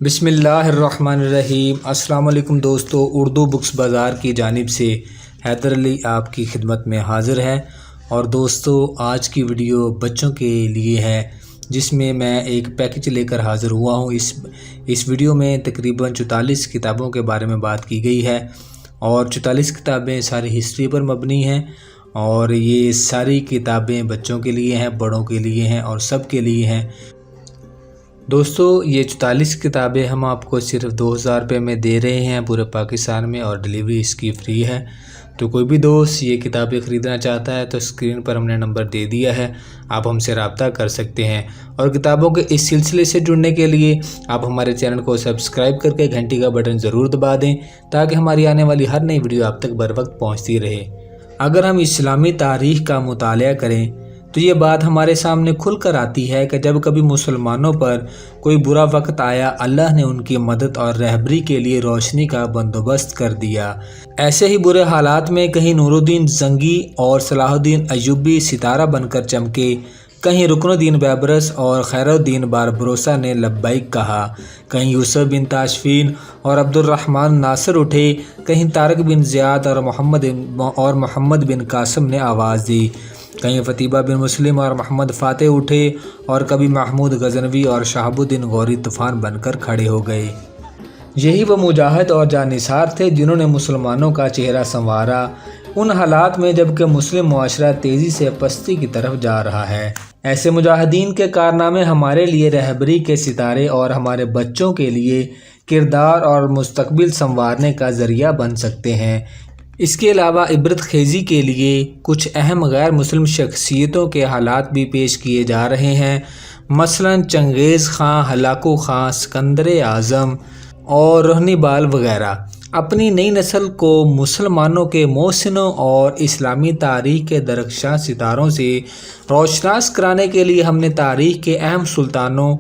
बिस्मिल्लाहिर्रहमानिर्रहीम। अस्सलाम वालेकुम दोस्तों, उर्दू बुक्स बाज़ार की जानिब से हैदर अली आपकी खिदमत में हाज़िर है। और दोस्तों, आज की वीडियो बच्चों के लिए है जिसमें मैं एक पैकेज लेकर हाज़िर हुआ हूँ। इस वीडियो में तकरीबन 44 किताबों के बारे में बात की गई है और 44 किताबें सारी हिस्ट्री पर मबनी हैं और ये सारी किताबें बच्चों के लिए हैं, बड़ों के लिए हैं और सब के लिए हैं। दोस्तों, ये 44 किताबें हम आपको सिर्फ 2000 रुपये में दे रहे हैं पूरे पाकिस्तान में और डिलीवरी इसकी फ़्री है। तो कोई भी दोस्त ये किताबें ख़रीदना चाहता है तो स्क्रीन पर हमने नंबर दे दिया है, आप हमसे रब्ता कर सकते हैं। और किताबों के इस सिलसिले से जुड़ने के लिए आप हमारे चैनल को सब्सक्राइब करके घंटी का बटन ज़रूर दबा दें ताकि हमारी आने वाली हर नई वीडियो आप तक बर वक्त पहुँचती रहे। अगर हम इस्लामी तारीख़ का मुतालिया करें तो ये बात हमारे सामने खुल कर आती है कि जब कभी मुसलमानों पर कोई बुरा वक्त आया, अल्लाह ने उनकी मदद और रहबरी के लिए रोशनी का बंदोबस्त कर दिया। ऐसे ही बुरे हालात में कहीं नूरुद्दीन जंगी और सलाहुद्दीन अय्यूबी सितारा बनकर चमके, कहीं रुकनुद्दीन बैबरस और खैरुद्दीन बारबरोसा ने लब्बैक कहा, कहीं यूसुफ बिन ताशफीन और अब्दुर्रहमान नासिर उठे, कहीं तारक बिन ज़ियाद और मोहम्मद बिन कासिम ने आवाज़ दी, कहीं फतीबा बिन मुस्लिम और मोहम्मद फ़ातेह उठे और कभी महमूद गजनवी और शहाबुद्दीन गौरी तूफ़ान बनकर खड़े हो गए। यही वो मुजाहिद और जानिसार थे जिन्होंने मुसलमानों का चेहरा संवारा उन हालात में जबकि मुस्लिम मुआशरा तेज़ी से पस्ती की तरफ जा रहा है। ऐसे मुजाहिदीन के कारनामे हमारे लिए रहबरी के सितारे और हमारे बच्चों के लिए किरदार और मुस्तकबिल संवारने का ज़रिया बन सकते हैं। इसके अलावा इबरत खेज़ी के लिए कुछ अहम गैर मुस्लिम शख्सियतों के हालात भी पेश किए जा रहे हैं। मसलन चंगेज़ ख़ान, हलाकू ख़ान, सिकंदर आज़म और रोहनी बाल वगैरह। अपनी नई नस्ल को मुसलमानों के मोहसिनों और इस्लामी तारीख़ के दरख्शां सितारों से रोशनास कराने के लिए हमने तारीख़ के अहम सुल्तानों,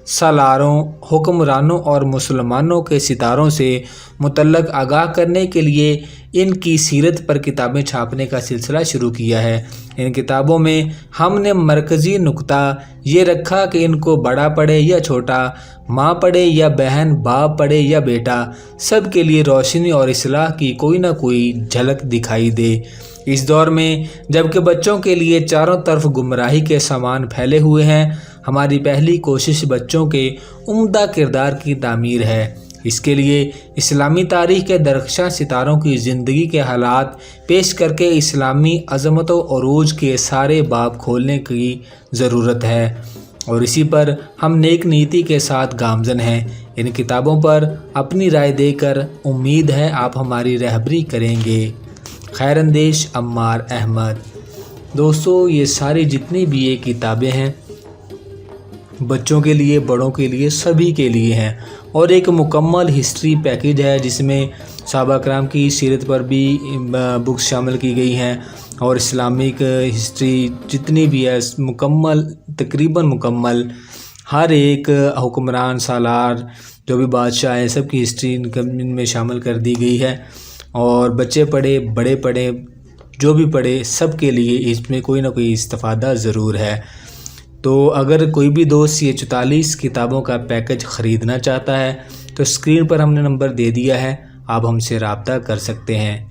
सालारों, हुक्मरानों और मुसलमानों के सितारों से मुतल्लक़ आगाह करने के लिए इनकी सीरत पर किताबें छापने का सिलसिला शुरू किया है। इन किताबों में हमने मरकज़ी नुक्ता ये रखा कि इनको बड़ा पढ़े या छोटा, माँ पढ़े या बहन, बाप पढ़े या बेटा, सब के लिए रोशनी और इस्लाह की कोई ना कोई झलक दिखाई दे। इस दौर में जबकि बच्चों के लिए चारों तरफ गुमराही के सामान फैले हुए हैं, हमारी पहली कोशिश बच्चों के उम्दा किरदार की तामीर है। इसके लिए इस्लामी तारीख़ के दरख्शां सितारों की ज़िंदगी के हालात पेश करके इस्लामी अज़मत और उरूज के सारे बाब खोलने की ज़रूरत है और इसी पर हम नेक नीति के साथ गामज़न हैं। इन किताबों पर अपनी राय देकर उम्मीद है आप हमारी रहबरी करेंगे। खैरंदेश अम्मार अहमद। दोस्तों, ये सारी जितनी भी ये किताबें हैं बच्चों के लिए, बड़ों के लिए, सभी के लिए हैं और एक मुकम्मल हिस्ट्री पैकेज है जिसमें सहाबा कराम की सीरत पर भी बुक्स शामिल की गई हैं और इस्लामिक हिस्ट्री जितनी भी है मुकम्मल, तकरीबन मुकम्मल, हर एक हुक्मरान, सालार, जो भी बादशाह हैं, सब की हिस्ट्री इनमें शामिल कर दी गई है। और बच्चे पढ़े, बड़े पढ़े, जो भी पढ़े, सब के लिए इसमें कोई ना कोई इस्तिफ़ादा ज़रूर है। तो अगर कोई भी दोस्त ये 44 किताबों का पैकेज ख़रीदना चाहता है तो स्क्रीन पर हमने नंबर दे दिया है, आप हमसे रब्ता कर सकते हैं।